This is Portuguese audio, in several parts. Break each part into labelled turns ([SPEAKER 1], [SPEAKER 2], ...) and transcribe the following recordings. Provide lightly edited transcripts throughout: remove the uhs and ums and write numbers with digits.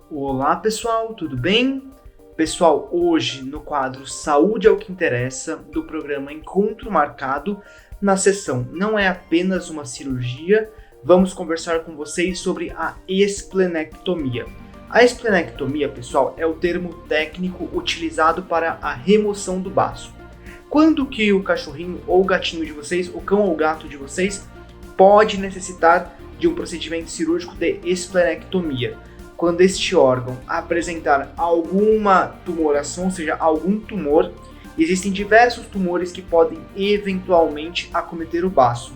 [SPEAKER 1] Olá pessoal, tudo bem? Pessoal, hoje no quadro Saúde é o que Interessa, do programa Encontro Marcado, na sessão Não é apenas uma cirurgia, vamos conversar com vocês sobre a esplenectomia. A esplenectomia, pessoal, é o termo técnico utilizado para a remoção do baço. Quando que o cachorrinho ou o gatinho de vocês, o cão ou o gato de vocês, pode necessitar de um procedimento cirúrgico de esplenectomia? Quando este órgão apresentar alguma tumoração, ou seja, algum tumor, existem diversos tumores que podem eventualmente acometer o baço.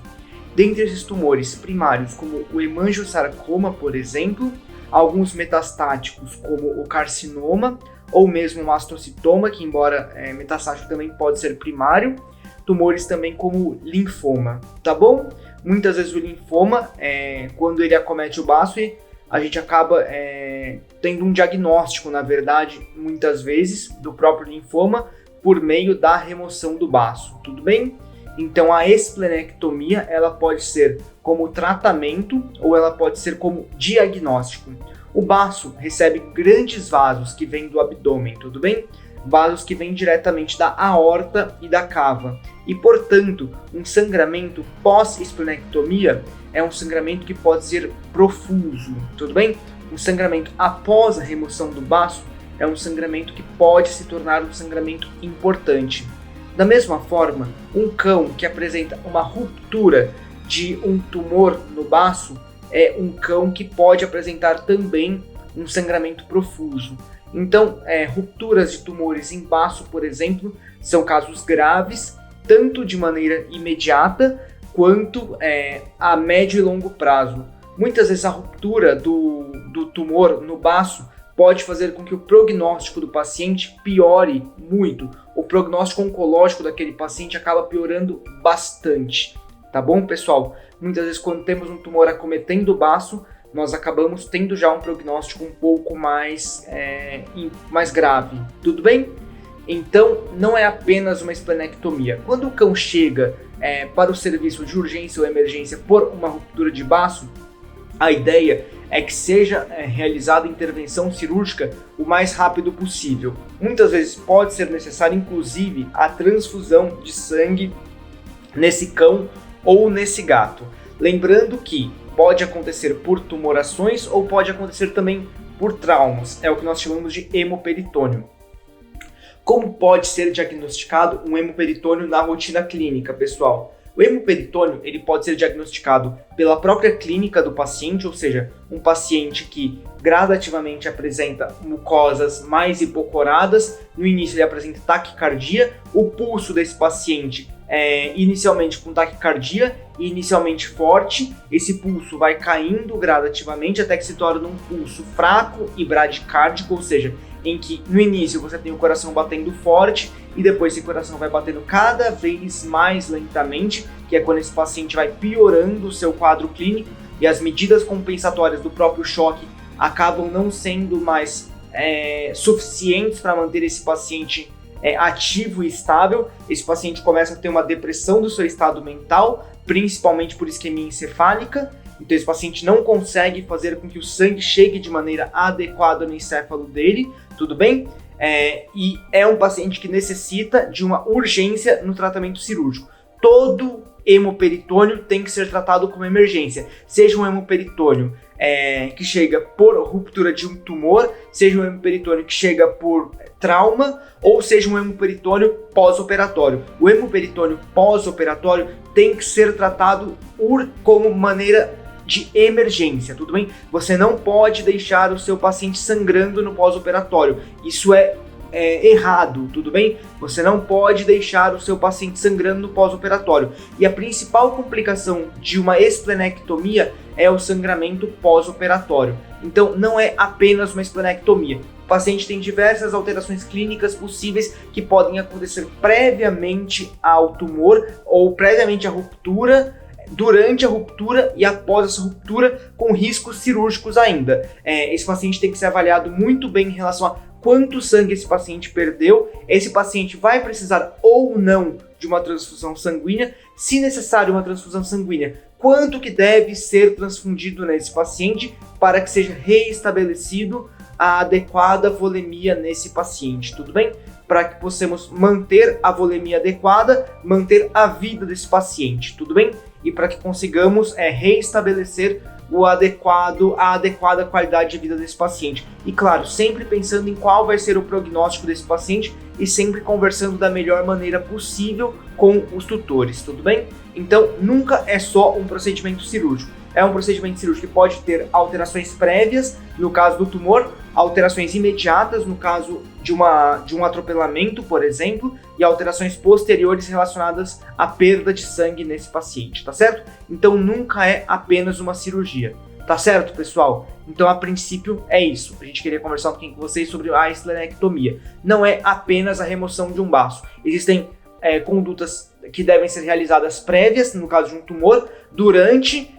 [SPEAKER 1] Dentre esses tumores primários, como o hemangiosarcoma, por exemplo, alguns metastáticos, como o carcinoma, ou mesmo o mastocitoma, que embora metastático também pode ser primário, tumores também como linfoma, tá bom? Muitas vezes o linfoma, quando ele acomete o baço, a gente acaba tendo um diagnóstico, na verdade, muitas vezes, do próprio linfoma por meio da remoção do baço, tudo bem? Então a esplenectomia, ela pode ser como tratamento ou ela pode ser como diagnóstico. O baço recebe grandes vasos que vêm do abdômen, tudo bem? Vasos que vêm diretamente da aorta e da cava. E, portanto, um sangramento pós-esplenectomia é um sangramento que pode ser profuso, tudo bem? Um sangramento após a remoção do baço é um sangramento que pode se tornar um sangramento importante. Da mesma forma, um cão que apresenta uma ruptura de um tumor no baço é um cão que pode apresentar também um sangramento profuso. Então, rupturas de tumores em baço, por exemplo, são casos graves, tanto de maneira imediata, quanto a médio e longo prazo. Muitas vezes a ruptura do tumor no baço pode fazer com que o prognóstico do paciente piore muito. O prognóstico oncológico daquele paciente acaba piorando bastante. Tá bom, pessoal? Muitas vezes quando temos um tumor acometendo o baço, nós acabamos tendo já um prognóstico um pouco mais grave. Tudo bem? Então, não é apenas uma esplenectomia. Quando o cão chega para o serviço de urgência ou emergência por uma ruptura de baço, a ideia é que seja realizada a intervenção cirúrgica o mais rápido possível. Muitas vezes pode ser necessária, inclusive, a transfusão de sangue nesse cão ou nesse gato. Lembrando que pode acontecer por tumorações ou pode acontecer também por traumas. É o que nós chamamos de hemoperitônio. Como pode ser diagnosticado um hemoperitônio na rotina clínica, pessoal? O hemoperitônio ele pode ser diagnosticado pela própria clínica do paciente, ou seja, um paciente que gradativamente apresenta mucosas mais hipocoradas. No início ele apresenta taquicardia, o pulso desse paciente inicialmente com taquicardia, inicialmente forte, esse pulso vai caindo gradativamente até que se torna um pulso fraco e bradicárdico, ou seja, em que no início você tem o coração batendo forte e depois esse coração vai batendo cada vez mais lentamente, que é quando esse paciente vai piorando o seu quadro clínico e as medidas compensatórias do próprio choque acabam não sendo mais suficientes para manter esse paciente ativo e estável. Esse paciente começa a ter uma depressão do seu estado mental, principalmente por isquemia encefálica. Então esse paciente não consegue fazer com que o sangue chegue de maneira adequada no encéfalo dele, tudo bem? E é um paciente que necessita de uma urgência no tratamento cirúrgico. Todo hemoperitônio tem que ser tratado como emergência, seja um hemoperitônio que chega por ruptura de um tumor, seja um hemoperitônio que chega por trauma, ou seja um hemoperitônio pós-operatório. O hemoperitônio pós-operatório tem que ser tratado como maneira de emergência, tudo bem? Você não pode deixar o seu paciente sangrando no pós-operatório. Isso é errado, tudo bem? Você não pode deixar o seu paciente sangrando no pós-operatório. E a principal complicação de uma esplenectomia é o sangramento pós-operatório. Então não é apenas uma esplenectomia. O paciente tem diversas alterações clínicas possíveis que podem acontecer previamente ao tumor ou previamente à ruptura, durante a ruptura e após essa ruptura, com riscos cirúrgicos ainda. Esse paciente tem que ser avaliado muito bem em relação a quanto sangue esse paciente perdeu, esse paciente vai precisar ou não de uma transfusão sanguínea, se necessário uma transfusão sanguínea, quanto que deve ser transfundido nesse paciente para que seja reestabelecido a adequada volemia nesse paciente, tudo bem? Para que possamos manter a volemia adequada, manter a vida desse paciente, tudo bem? E para que consigamos reestabelecer a adequada qualidade de vida desse paciente. E claro, sempre pensando em qual vai ser o prognóstico desse paciente e sempre conversando da melhor maneira possível com os tutores, tudo bem? Então, nunca é só um procedimento cirúrgico. É um procedimento cirúrgico que pode ter alterações prévias, no caso do tumor, alterações imediatas, no caso de um atropelamento, por exemplo, e alterações posteriores relacionadas à perda de sangue nesse paciente, tá certo? Então nunca é apenas uma cirurgia, tá certo, pessoal? Então, a princípio, é isso. A gente queria conversar um pouquinho com vocês sobre a esplenectomia. Não é apenas a remoção de um baço. Existem condutas que devem ser realizadas prévias, no caso de um tumor, durante...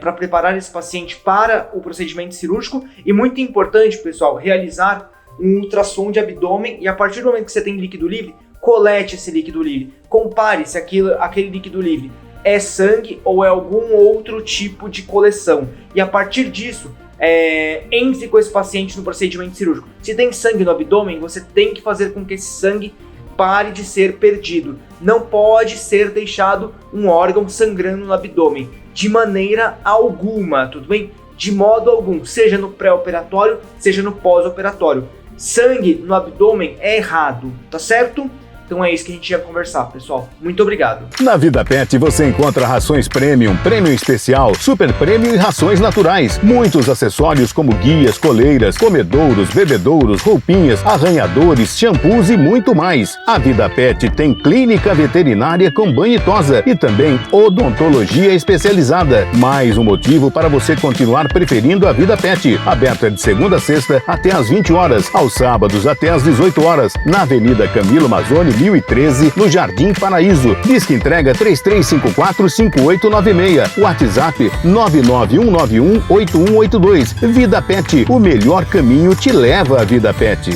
[SPEAKER 1] para preparar esse paciente para o procedimento cirúrgico, e muito importante, pessoal, realizar um ultrassom de abdômen, e a partir do momento que você tem líquido livre, colete esse líquido livre, compare se aquele líquido livre é sangue ou é algum outro tipo de coleção, e a partir disso, entre com esse paciente no procedimento cirúrgico. Se tem sangue no abdômen, você tem que fazer com que esse sangue pare de ser perdido. Não pode ser deixado um órgão sangrando no abdômen, de maneira alguma, tudo bem? De modo algum, seja no pré-operatório, seja no pós-operatório. Sangue no abdômen é errado, tá certo? Então é isso que a gente ia conversar, pessoal. Muito obrigado.
[SPEAKER 2] Na Vida Pet você encontra rações Premium, Premium Especial, Super Premium e rações naturais. Muitos acessórios como guias, coleiras, comedouros, bebedouros, roupinhas, arranhadores, shampoos e muito mais. A Vida Pet tem clínica veterinária com banho e tosa e também odontologia especializada. Mais um motivo para você continuar preferindo a Vida Pet. Aberta de segunda a sexta até às 20 horas, aos sábados até às 18 horas, na Avenida Camilo Mazzoni, 1013, no Jardim Paraíso. Disque entrega 3354-5896. WhatsApp 991918182. Vida Pet, o melhor caminho te leva à Vida Pet.